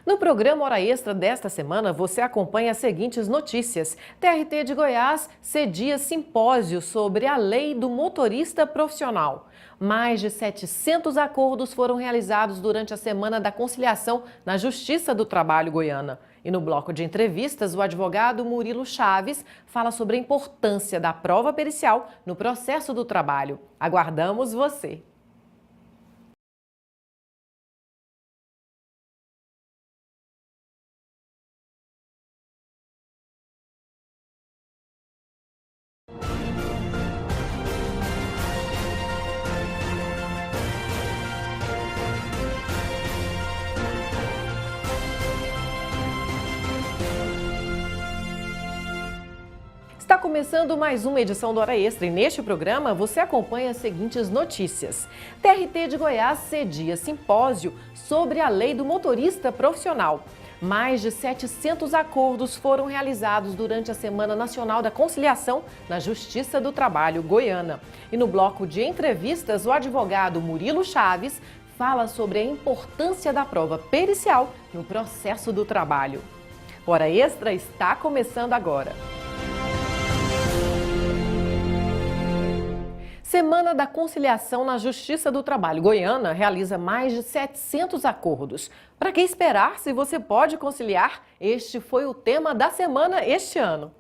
No programa Hora Extra desta semana, você acompanha as seguintes notícias. TRT de Goiás cedia simpósio sobre a lei do motorista profissional. Mais de 700 acordos foram realizados durante a Semana da Conciliação na Justiça do Trabalho goiana. E no bloco de entrevistas, o advogado Murilo Chaves fala sobre a importância da prova pericial no processo do trabalho. Aguardamos você! Está começando mais uma edição do Hora Extra e neste programa você acompanha as seguintes notícias. TRT de Goiás cedia simpósio sobre a lei do motorista profissional. Mais de 700 acordos foram realizados durante a Semana Nacional da Conciliação na Justiça do Trabalho goiana. E no bloco de entrevistas, o advogado Murilo Chaves fala sobre a importância da prova pericial no processo do trabalho. Hora Extra está começando agora. Semana da Conciliação na Justiça do Trabalho goiana realiza mais de 700 acordos. Para que esperar se você pode conciliar? Este foi o tema da semana este ano.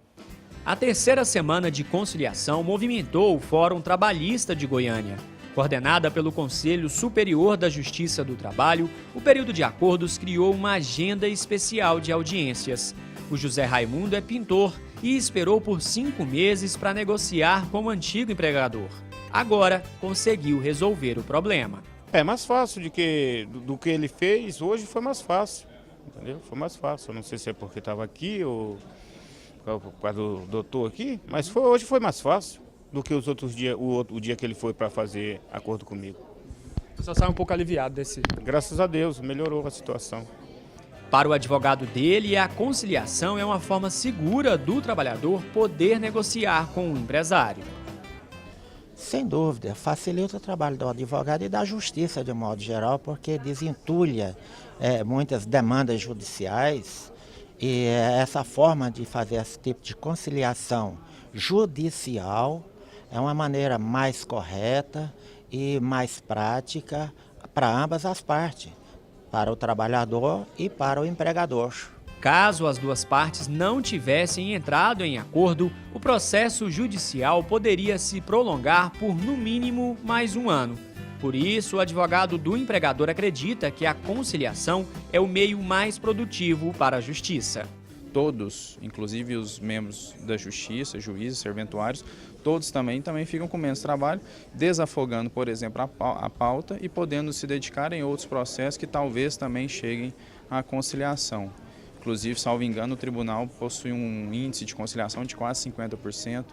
A terceira semana de conciliação movimentou o Fórum Trabalhista de Goiânia. Coordenada pelo Conselho Superior da Justiça do Trabalho, o período de acordos criou uma agenda especial de audiências. O José Raimundo é pintor e esperou por 5 meses para negociar com o antigo empregador. Agora conseguiu resolver o problema. É mais fácil do que ele fez, hoje foi mais fácil, entendeu? Foi mais fácil, eu não sei se é porque estava aqui ou por causa do doutor aqui, mas hoje foi mais fácil do que os outros dias, o dia que ele foi para fazer acordo comigo. Você só sai um pouco aliviado desse... Graças a Deus, melhorou a situação. Para o advogado dele, a conciliação é uma forma segura do trabalhador poder negociar com o empresário. Sem dúvida, facilita o trabalho do advogado e da justiça de modo geral, porque desentulha muitas demandas judiciais e essa forma de fazer esse tipo de conciliação judicial é uma maneira mais correta e mais prática para ambas as partes, para o trabalhador e para o empregador. Caso as duas partes não tivessem entrado em acordo, o processo judicial poderia se prolongar por, no mínimo, mais um ano. Por isso, o advogado do empregador acredita que a conciliação é o meio mais produtivo para a justiça. Todos, inclusive os membros da justiça, juízes, serventuários, todos também ficam com menos trabalho, desafogando, por exemplo, a pauta e podendo se dedicar em outros processos que talvez também cheguem à conciliação. Inclusive, salvo engano, o tribunal possui um índice de conciliação de quase 50%.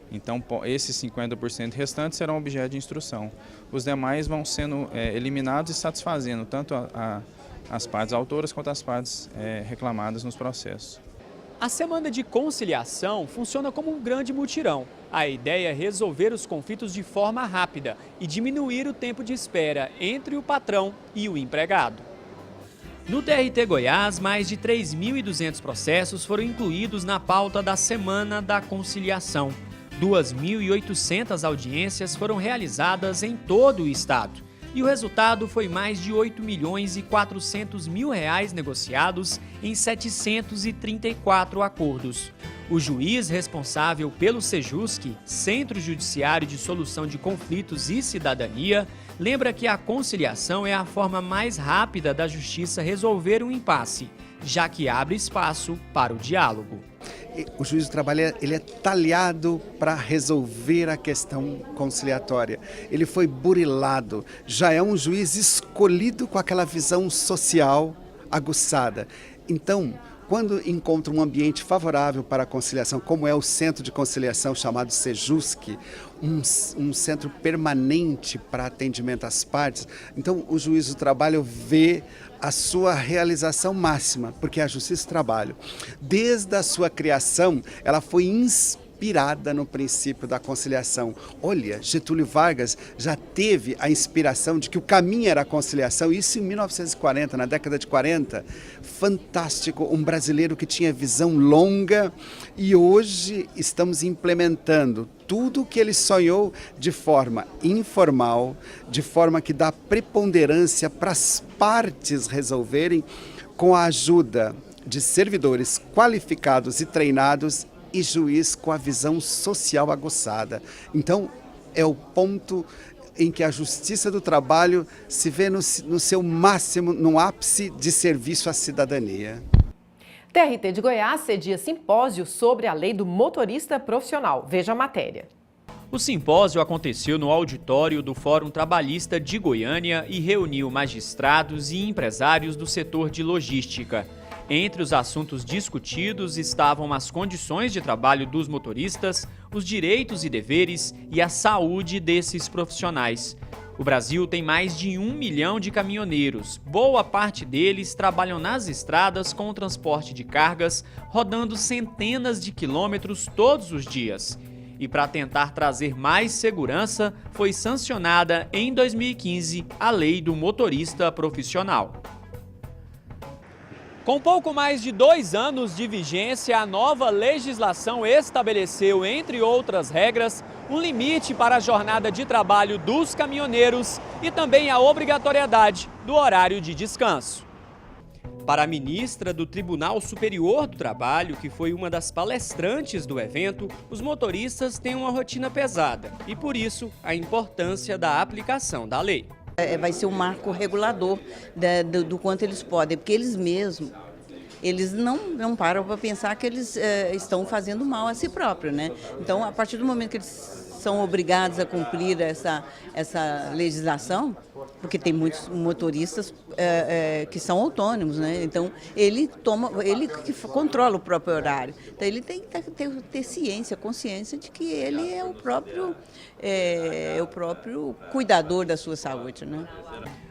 Então, esses 50% restantes serão objeto de instrução. Os demais vão sendo eliminados e satisfazendo tanto as partes autoras quanto as partes reclamadas nos processos. A Semana de Conciliação funciona como um grande mutirão. A ideia é resolver os conflitos de forma rápida e diminuir o tempo de espera entre o patrão e o empregado. No TRT Goiás, mais de 3.200 processos foram incluídos na pauta da Semana da Conciliação. 2.800 audiências foram realizadas em todo o estado. E o resultado foi mais de R$ 8.400.000 negociados em 734 acordos. O juiz responsável pelo Sejusc, Centro Judiciário de Solução de Conflitos e Cidadania, lembra que a conciliação é a forma mais rápida da justiça resolver um impasse, já que abre espaço para o diálogo. O juiz do trabalho ele é talhado para resolver a questão conciliatória. Ele foi burilado, já é um juiz escolhido com aquela visão social aguçada. Então, quando encontra um ambiente favorável para a conciliação, como é o centro de conciliação chamado Sejusc, um centro permanente para atendimento às partes, então o juiz do trabalho vê a sua realização máxima, porque a Justiça do Trabalho, desde a sua criação, ela foi inspirada inspirada no princípio da conciliação. Olha, Getúlio Vargas já teve a inspiração de que o caminho era a conciliação, isso em 1940, na década de 40. Fantástico, um brasileiro que tinha visão longa, e hoje estamos implementando tudo o que ele sonhou de forma informal, de forma que dá preponderância para as partes resolverem, com a ajuda de servidores qualificados e treinados e juiz com a visão social aguçada. Então, é o ponto em que a Justiça do Trabalho se vê no seu máximo, no ápice de serviço à cidadania. TRT de Goiás cedia simpósio sobre a lei do motorista profissional. Veja a matéria. O simpósio aconteceu no auditório do Fórum Trabalhista de Goiânia e reuniu magistrados e empresários do setor de logística. Entre os assuntos discutidos estavam as condições de trabalho dos motoristas, os direitos e deveres e a saúde desses profissionais. O Brasil tem mais de 1 milhão de caminhoneiros. Boa parte deles trabalham nas estradas com o transporte de cargas, rodando centenas de quilômetros todos os dias. E para tentar trazer mais segurança, foi sancionada em 2015 a Lei do Motorista Profissional. Com pouco mais de 2 anos de vigência, a nova legislação estabeleceu, entre outras regras, um limite para a jornada de trabalho dos caminhoneiros e também a obrigatoriedade do horário de descanso. Para a ministra do Tribunal Superior do Trabalho, que foi uma das palestrantes do evento, os motoristas têm uma rotina pesada e, por isso, a importância da aplicação da lei. Vai ser um marco regulador do quanto eles podem, porque eles mesmos, eles não param para pensar que eles estão fazendo mal a si próprios, né? Então, a partir do momento que eles são obrigados a cumprir essa legislação, porque tem muitos motoristas que são autônomos, né? Então, ele que controla o próprio horário. Então, ele tem que ter ciência, consciência de que ele é o próprio cuidador da sua saúde, né?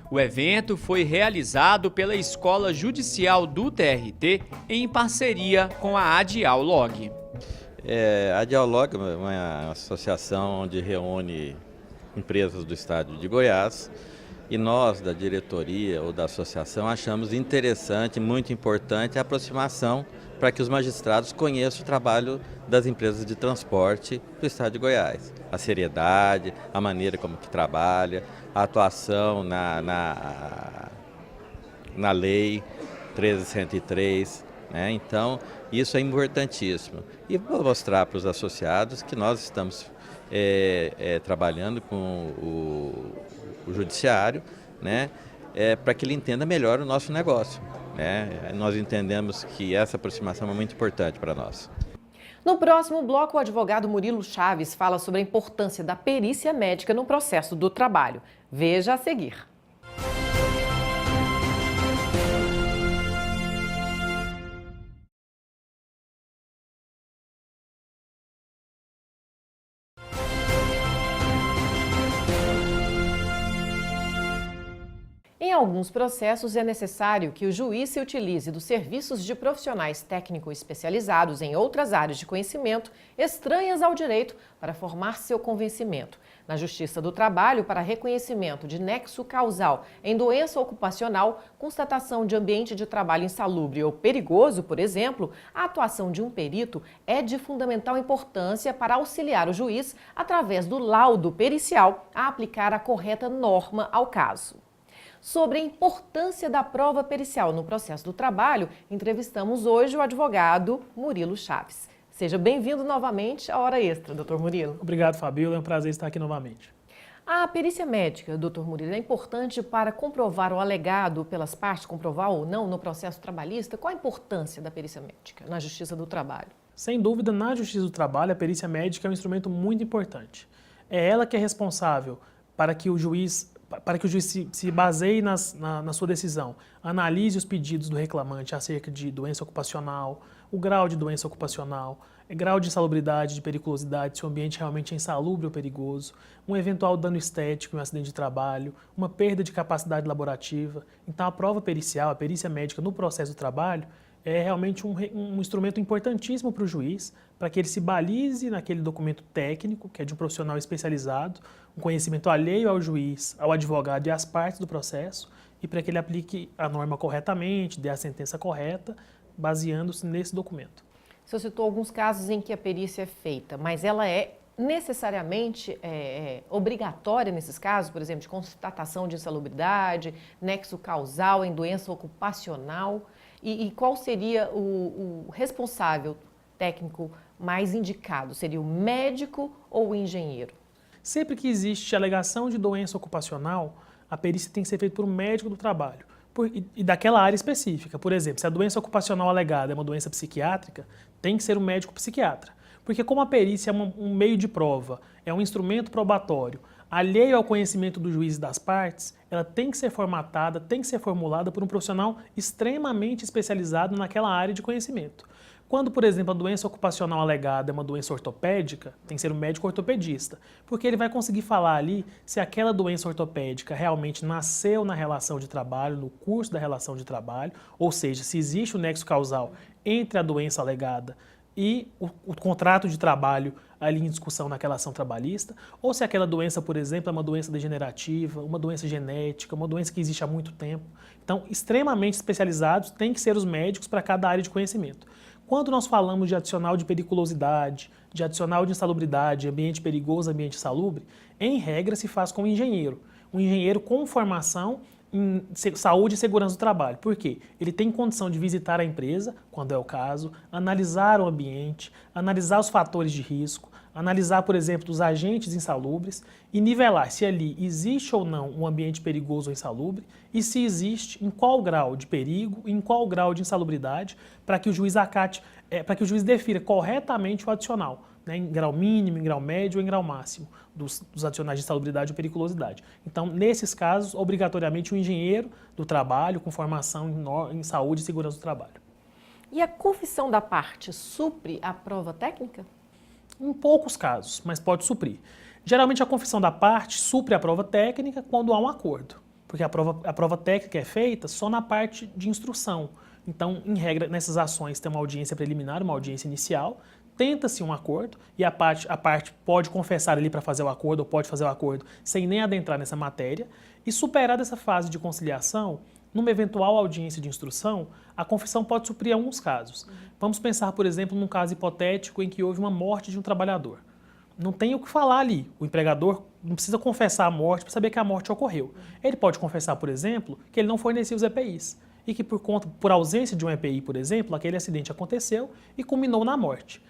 O evento foi realizado pela Escola Judicial do TRT em parceria com a Adialog. A Adialog é uma associação onde reúne empresas do estado de Goiás e nós, da diretoria ou da associação, achamos interessante, muito importante a aproximação para que os magistrados conheçam o trabalho das empresas de transporte do estado de Goiás. A seriedade, a maneira como que trabalha, a atuação na lei 13.103, né? Então, isso é importantíssimo. E vou mostrar para os associados que nós estamos trabalhando com o judiciário, né? Para que ele entenda melhor o nosso negócio, né? Nós entendemos que essa aproximação é muito importante para nós. No próximo bloco, o advogado Murilo Chaves fala sobre a importância da perícia médica no processo do trabalho. Veja a seguir. Em alguns processos, é necessário que o juiz se utilize dos serviços de profissionais técnico-especializados em outras áreas de conhecimento estranhas ao direito para formar seu convencimento. Na Justiça do Trabalho, para reconhecimento de nexo causal em doença ocupacional, constatação de ambiente de trabalho insalubre ou perigoso, por exemplo, a atuação de um perito é de fundamental importância para auxiliar o juiz, através do laudo pericial, a aplicar a correta norma ao caso. Sobre a importância da prova pericial no processo do trabalho, entrevistamos hoje o advogado Murilo Chaves. Seja bem-vindo novamente à Hora Extra, doutor Murilo. Obrigado, Fabíola. É um prazer estar aqui novamente. A perícia médica, doutor Murilo, é importante para comprovar o alegado pelas partes, comprovar ou não no processo trabalhista? Qual a importância da perícia médica na Justiça do Trabalho? Sem dúvida, na Justiça do Trabalho, a perícia médica é um instrumento muito importante. É ela que é responsável para que o juiz se baseie na sua decisão, analise os pedidos do reclamante acerca de doença ocupacional, o grau de doença ocupacional, grau de insalubridade, de periculosidade, se o ambiente realmente é insalubre ou perigoso, um eventual dano estético em um acidente de trabalho, uma perda de capacidade laborativa. Então, a prova pericial, a perícia médica no processo do trabalho, é realmente um instrumento importantíssimo para o juiz, para que ele se balize naquele documento técnico, que é de um profissional especializado, um conhecimento alheio ao juiz, ao advogado e às partes do processo, e para que ele aplique a norma corretamente, dê a sentença correta, baseando-se nesse documento. Você citou alguns casos em que a perícia é feita, mas ela é necessariamente obrigatória nesses casos, por exemplo, de constatação de insalubridade, nexo causal em doença ocupacional, e qual seria o responsável técnico mais indicado? Seria o médico ou o engenheiro? Sempre que existe alegação de doença ocupacional, a perícia tem que ser feita por um médico do trabalho e daquela área específica. Por exemplo, se a doença ocupacional alegada é uma doença psiquiátrica, tem que ser um médico psiquiatra. Porque como a perícia é um meio de prova, é um instrumento probatório, alheio ao conhecimento do juiz e das partes, ela tem que ser formatada, tem que ser formulada por um profissional extremamente especializado naquela área de conhecimento. Quando, por exemplo, a doença ocupacional alegada é uma doença ortopédica, tem que ser um médico ortopedista, porque ele vai conseguir falar ali se aquela doença ortopédica realmente nasceu na relação de trabalho, no curso da relação de trabalho, ou seja, se existe o nexo causal entre a doença alegada e o contrato de trabalho ali em discussão naquela ação trabalhista, ou se aquela doença, por exemplo, é uma doença degenerativa, uma doença genética, uma doença que existe há muito tempo. Então, extremamente especializados têm que ser os médicos para cada área de conhecimento. Quando nós falamos de adicional de periculosidade, de adicional de insalubridade, ambiente perigoso, ambiente insalubre, em regra se faz com um engenheiro com formação em saúde e segurança do trabalho. Por quê? Ele tem condição de visitar a empresa, quando é o caso, analisar o ambiente, analisar os fatores de risco, analisar, por exemplo, os agentes insalubres e nivelar se ali existe ou não um ambiente perigoso ou insalubre e se existe, em qual grau de perigo, em qual grau de insalubridade, para que o juiz para que o juiz defira corretamente o adicional, né, em grau mínimo, em grau médio ou em grau máximo dos adicionais de insalubridade ou periculosidade. Então, nesses casos, obrigatoriamente um engenheiro do trabalho com formação em saúde e segurança do trabalho. E a confissão da parte supre a prova técnica? Em poucos casos, mas pode suprir. Geralmente a confissão da parte supre a prova técnica quando há um acordo, porque a prova técnica é feita só na parte de instrução. Então, em regra, nessas ações tem uma audiência preliminar, uma audiência inicial, tenta-se um acordo e a parte pode confessar ali para fazer o acordo ou pode fazer o acordo sem nem adentrar nessa matéria e superada essa fase de conciliação, numa eventual audiência de instrução, a confissão pode suprir alguns casos. Vamos pensar, por exemplo, num caso hipotético em que houve uma morte de um trabalhador. Não tem o que falar ali. O empregador não precisa confessar a morte para saber que a morte ocorreu. Ele pode confessar, por exemplo, que ele não fornecia os EPIs e que por ausência de um EPI, por exemplo, aquele acidente aconteceu e culminou na morte.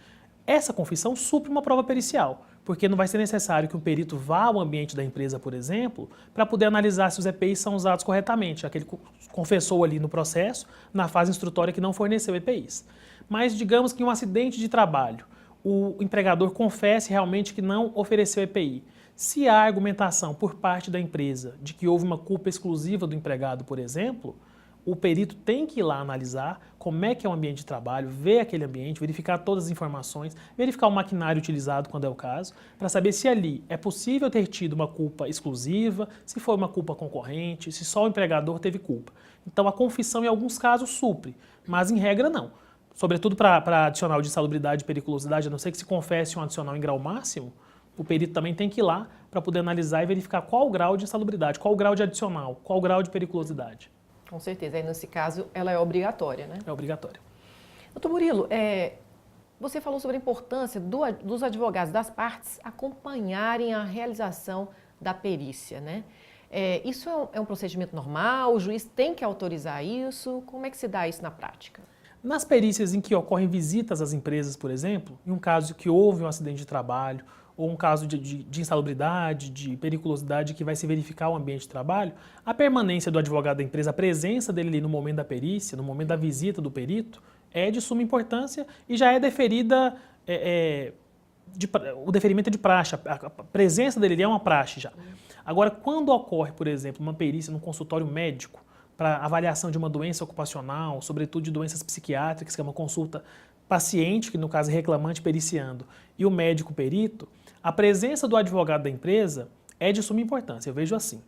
Essa confissão supre uma prova pericial, porque não vai ser necessário que o perito vá ao ambiente da empresa, por exemplo, para poder analisar se os EPIs são usados corretamente, aquele confessou ali no processo, na fase instrutória que não forneceu EPIs. Mas digamos que em um acidente de trabalho, o empregador confesse realmente que não ofereceu EPI. Se há argumentação por parte da empresa de que houve uma culpa exclusiva do empregado, por exemplo, o perito tem que ir lá analisar como é que é o ambiente de trabalho, ver aquele ambiente, verificar todas as informações, verificar o maquinário utilizado quando é o caso, para saber se ali é possível ter tido uma culpa exclusiva, se foi uma culpa concorrente, se só o empregador teve culpa. Então a confissão em alguns casos supre, mas em regra não. Sobretudo para adicional de insalubridade e periculosidade, a não ser que se confesse um adicional em grau máximo, o perito também tem que ir lá para poder analisar e verificar qual o grau de insalubridade, qual o grau de adicional, qual o grau de periculosidade. Com certeza, aí nesse caso ela é obrigatória, né? É obrigatória. Doutor Murilo, você falou sobre a importância dos advogados das partes acompanharem a realização da perícia, né? Isso é um procedimento normal? O juiz tem que autorizar isso? Como é que se dá isso na prática? Nas perícias em que ocorrem visitas às empresas, por exemplo, em um caso que houve um acidente de trabalho, ou um caso de insalubridade, de periculosidade que vai se verificar o ambiente de trabalho, a permanência do advogado da empresa, a presença dele ali no momento da perícia, no momento da visita do perito, é de suma importância e já é deferida, o deferimento é de praxe, a presença dele ali é uma praxe já. Agora, quando ocorre, por exemplo, uma perícia no consultório médico, para avaliação de uma doença ocupacional, sobretudo de doenças psiquiátricas, que é uma consulta paciente, que no caso é reclamante periciando, e o médico perito, a presença do advogado da empresa é de suma importância, eu vejo assim.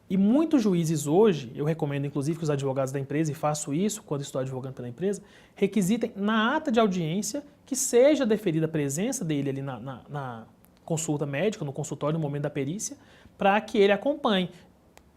E muitos juízes hoje, eu recomendo inclusive que os advogados da empresa, e faço isso quando estou advogando pela empresa, requisitem na ata de audiência que seja deferida a presença dele ali na consulta médica, no consultório, no momento da perícia, para que ele acompanhe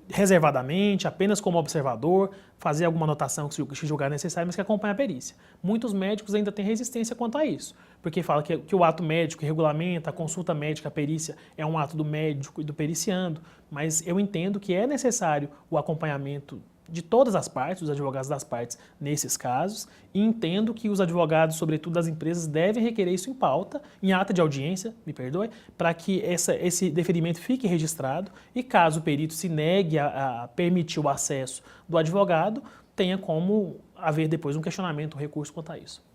reservadamente, apenas como observador, fazer alguma anotação que se julgar necessário, mas que acompanhe a perícia. Muitos médicos ainda têm resistência quanto a isso, porque fala que o ato médico regulamenta, a consulta médica, a perícia, é um ato do médico e do periciando, mas eu entendo que é necessário o acompanhamento de todas as partes, os advogados das partes nesses casos, e entendo que os advogados, sobretudo das empresas, devem requerer isso em pauta, em ata de audiência, me perdoe, para que esse deferimento fique registrado e caso o perito se negue a permitir o acesso do advogado, tenha como haver depois um questionamento, um recurso quanto a isso.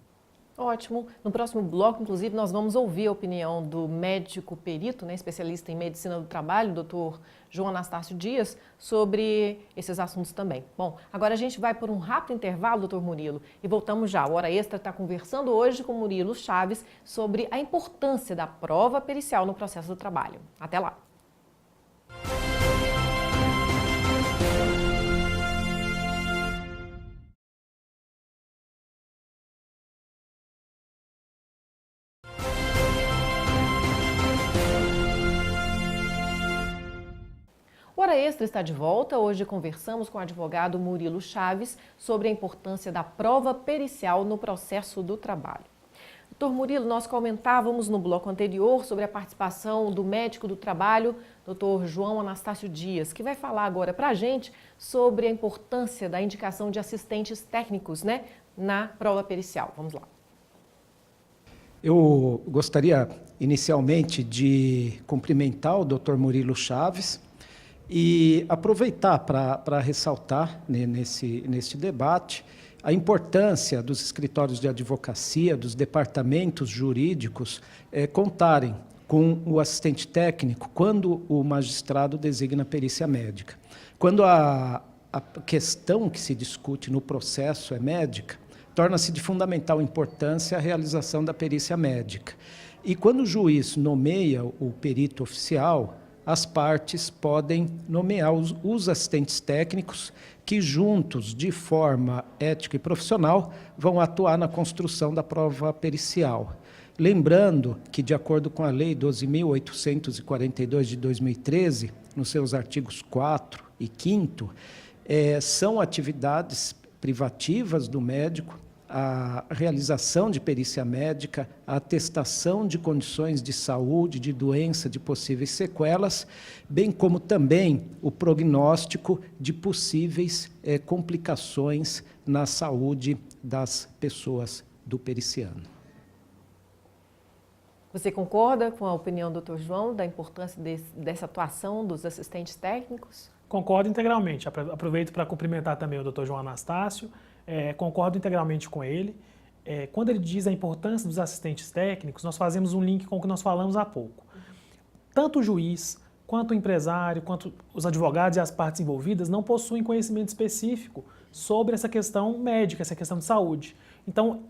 Ótimo. No próximo bloco, inclusive, nós vamos ouvir a opinião do médico perito, né, especialista em medicina do trabalho, doutor João Anastácio Dias, sobre esses assuntos também. Bom, agora a gente vai por um rápido intervalo, doutor Murilo, e voltamos já. O Hora Extra está conversando hoje com Murilo Chaves sobre a importância da prova pericial no processo do trabalho. Até lá. O Hora Extra está de volta. Hoje conversamos com o advogado Murilo Chaves sobre a importância da prova pericial no processo do trabalho. Doutor Murilo, nós comentávamos no bloco anterior sobre a participação do médico do trabalho, doutor João Anastácio Dias, que vai falar agora para a gente sobre a importância da indicação de assistentes técnicos, né, na prova pericial. Vamos lá. Eu gostaria inicialmente de cumprimentar o doutor Murilo Chaves e aproveitar para ressaltar nesse debate a importância dos escritórios de advocacia, dos departamentos jurídicos contarem com o assistente técnico quando o magistrado designa a perícia médica. Quando a questão que se discute no processo é médica, torna-se de fundamental importância a realização da perícia médica. E quando o juiz nomeia o perito oficial, as partes podem nomear os assistentes técnicos que, juntos, de forma ética e profissional, vão atuar na construção da prova pericial. Lembrando que, de acordo com a Lei 12.842 de 2013, nos seus artigos 4 e 5º, são atividades privativas do médico a realização de perícia médica, a atestação de condições de saúde, de doença, de possíveis sequelas, bem como também o prognóstico de possíveis complicações na saúde das pessoas do periciano. Você concorda com a opinião do Dr. João da importância dessa atuação dos assistentes técnicos? Concordo integralmente. Aproveito para cumprimentar também o Dr. João Anastácio. Concordo integralmente com ele. Quando ele diz a importância dos assistentes técnicos, nós fazemos um link com o que nós falamos há pouco. Tanto o juiz, quanto o empresário, quanto os advogados e as partes envolvidas não possuem conhecimento específico sobre essa questão médica, essa questão de saúde. Então,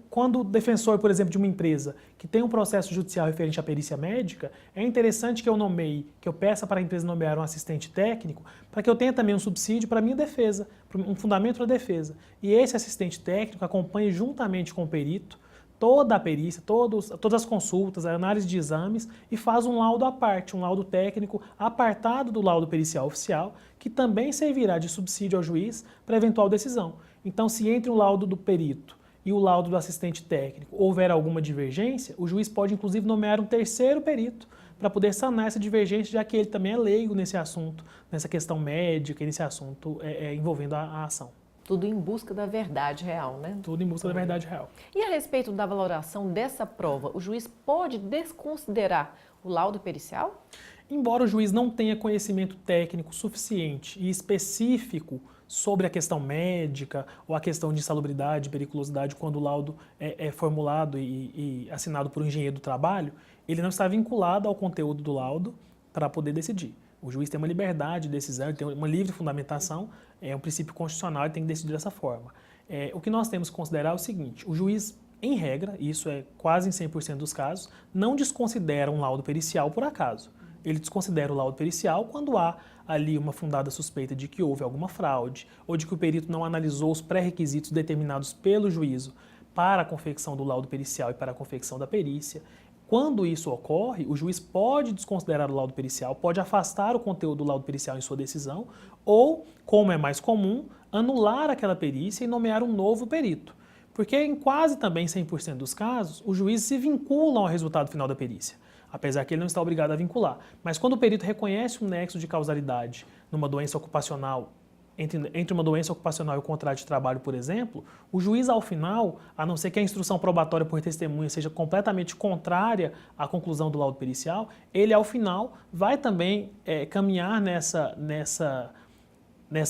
quando o defensor, por exemplo, de uma empresa que tem um processo judicial referente à perícia médica, é interessante que eu peça para a empresa nomear um assistente técnico, para que eu tenha também um subsídio para a minha defesa, um fundamento para a defesa. E esse assistente técnico acompanhe juntamente com o perito toda a perícia, todas as consultas, a análise de exames e faz um laudo à parte, um laudo técnico apartado do laudo pericial oficial, que também servirá de subsídio ao juiz para eventual decisão. Então, se entre o laudo do perito e o laudo do assistente técnico houver alguma divergência, o juiz pode inclusive nomear um terceiro perito para poder sanar essa divergência, já que ele também é leigo nesse assunto, nessa questão médica, nesse assunto envolvendo a ação. Tudo em busca da verdade real, né? Tudo em busca da verdade real. E a respeito da valoração dessa prova, o juiz pode desconsiderar o laudo pericial? Embora o juiz não tenha conhecimento técnico suficiente e específico sobre a questão médica ou a questão de insalubridade, periculosidade, quando o laudo é formulado e assinado por um engenheiro do trabalho, ele não está vinculado ao conteúdo do laudo para poder decidir. O juiz tem uma liberdade de decisão, ele tem uma livre fundamentação, é um princípio constitucional e tem que decidir dessa forma. O que nós temos que considerar é o seguinte: o juiz, em regra, isso é quase em 100% dos casos, não desconsidera um laudo pericial por acaso. ele desconsidera o laudo pericial quando há ali uma fundada suspeita de que houve alguma fraude ou de que o perito não analisou os pré-requisitos determinados pelo juízo para a confecção do laudo pericial e para a confecção da perícia. Quando isso ocorre, o juiz pode desconsiderar o laudo pericial, pode afastar o conteúdo do laudo pericial em sua decisão ou, como é mais comum, anular aquela perícia e nomear um novo perito. Porque em quase também 100% dos casos, os juízes se vinculam ao resultado final da perícia, apesar que ele não está obrigado a vincular. Mas quando o perito reconhece um nexo de causalidade numa doença ocupacional, entre uma doença ocupacional e o contrato de trabalho, por exemplo, o juiz, ao final, a não ser que a instrução probatória por testemunha seja completamente contrária à conclusão do laudo pericial, ele, ao final, vai também caminhar nessa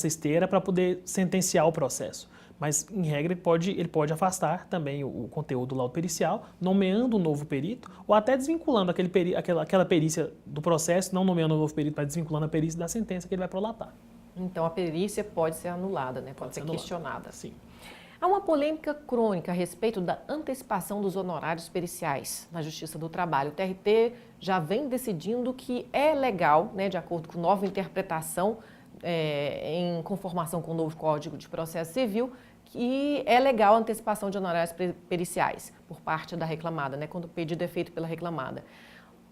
esteira para poder sentenciar o processo. Mas, em regra, ele pode afastar também o conteúdo do laudo pericial, nomeando um novo perito, ou até desvinculando aquela perícia do processo, não nomeando um novo perito, mas desvinculando a perícia da sentença que ele vai prolatar. Então, a perícia pode ser anulada, né? Pode ser questionada. Sim. Há uma polêmica crônica a respeito da antecipação dos honorários periciais na Justiça do Trabalho. O TRT já vem decidindo que é legal, né, de acordo com nova interpretação, em conformação com o novo Código de Processo Civil, que é legal a antecipação de honorários periciais por parte da reclamada, né, quando o pedido é feito pela reclamada.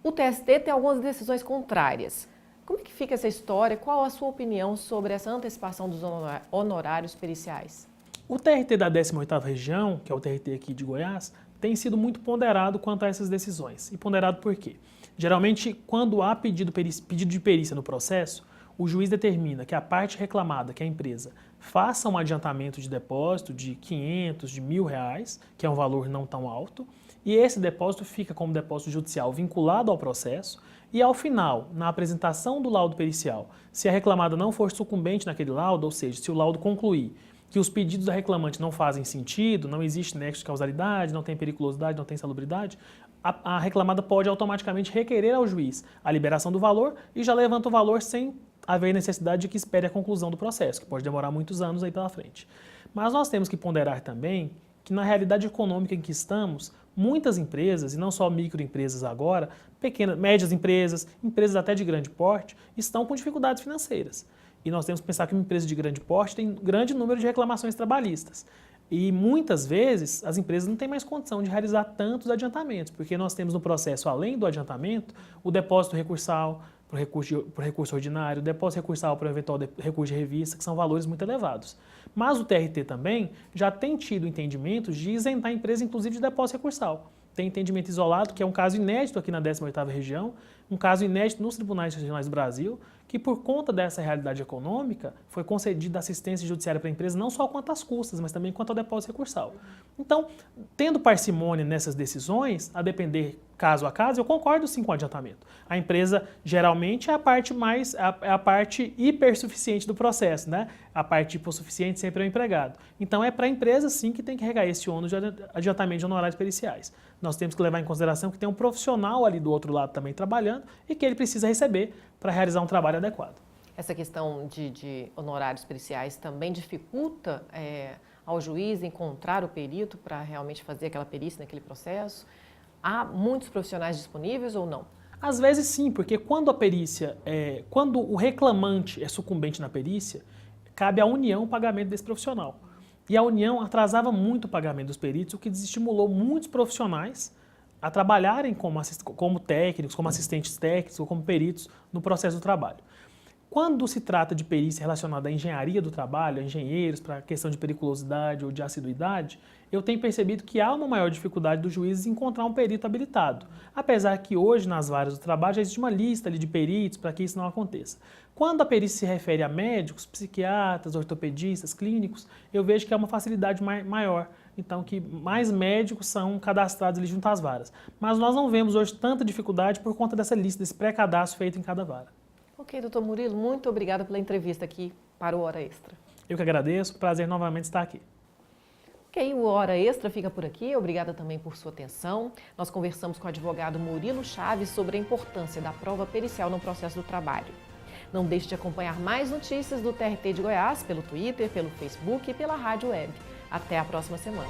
O TST tem algumas decisões contrárias. Como é que fica essa história? Qual a sua opinião sobre essa antecipação dos honorários periciais? O TRT da 18ª Região, que é o TRT aqui de Goiás, tem sido muito ponderado quanto a essas decisões. E ponderado por quê? Geralmente, quando há pedido de perícia no processo, o juiz determina que a parte reclamada, que é a empresa, faça um adiantamento de depósito de R$500, de R$1.000, que é um valor não tão alto, e esse depósito fica como depósito judicial vinculado ao processo, e ao final, na apresentação do laudo pericial, se a reclamada não for sucumbente naquele laudo, ou seja, se o laudo concluir que os pedidos da reclamante não fazem sentido, não existe nexo de causalidade, não tem periculosidade, não tem salubridade, a reclamada pode automaticamente requerer ao juiz a liberação do valor e já levanta o valor sem haver necessidade de que espere a conclusão do processo, que pode demorar muitos anos aí pela frente. Mas nós temos que ponderar também que na realidade econômica em que estamos, muitas empresas, e não só microempresas agora, pequenas, médias empresas, empresas até de grande porte, estão com dificuldades financeiras. E nós temos que pensar que uma empresa de grande porte tem grande número de reclamações trabalhistas. E muitas vezes as empresas não têm mais condição de realizar tantos adiantamentos, porque nós temos no processo, além do adiantamento, o depósito recursal por recurso ordinário, o depósito recursal para o eventual recurso de revista, que são valores muito elevados. Mas o TRT também já tem tido entendimentos de isentar a empresa, inclusive, de depósito recursal. Tem entendimento isolado, que é um caso inédito aqui na 18ª Região, um caso inédito nos tribunais regionais do Brasil, que por conta dessa realidade econômica foi concedida assistência judiciária para a empresa não só quanto às custas, mas também quanto ao depósito recursal. Então, tendo parcimônia nessas decisões, a depender caso a caso, eu concordo sim com o adiantamento. A empresa geralmente é a parte hipersuficiente do processo, né? A parte hipossuficiente sempre é o empregado. Então é para a empresa sim que tem que regar esse ônus de adiantamento de honorários periciais. Nós temos que levar em consideração que tem um profissional ali do outro lado também trabalhando e que ele precisa receber para realizar um trabalho adequado. Essa questão de honorários periciais também dificulta ao juiz encontrar o perito para realmente fazer aquela perícia naquele processo? Há muitos profissionais disponíveis ou não? Às vezes sim, porque quando a perícia, quando o reclamante é sucumbente na perícia, cabe à União o pagamento desse profissional. E a União atrasava muito o pagamento dos peritos, o que desestimulou muitos profissionais a trabalharem como técnicos, como assistentes técnicos ou como peritos no processo do trabalho. Quando se trata de perícia relacionada à engenharia do trabalho, a engenheiros, para a questão de periculosidade ou de assiduidade, eu tenho percebido que há uma maior dificuldade dos juízes em encontrar um perito habilitado. Apesar que hoje, nas varas do trabalho, já existe uma lista ali de peritos para que isso não aconteça. Quando a perícia se refere a médicos, psiquiatras, ortopedistas, clínicos, eu vejo que há uma facilidade maior. Então, que mais médicos são cadastrados ali junto às varas. Mas nós não vemos hoje tanta dificuldade por conta dessa lista, desse pré-cadastro feito em cada vara. Ok, doutor Murilo, muito obrigada pela entrevista aqui para o Hora Extra. Eu que agradeço, prazer novamente estar aqui. Ok, o Hora Extra fica por aqui. Obrigada também por sua atenção. Nós conversamos com o advogado Murilo Chaves sobre a importância da prova pericial no processo do trabalho. Não deixe de acompanhar mais notícias do TRT de Goiás pelo Twitter, pelo Facebook e pela rádio web. Até a próxima semana.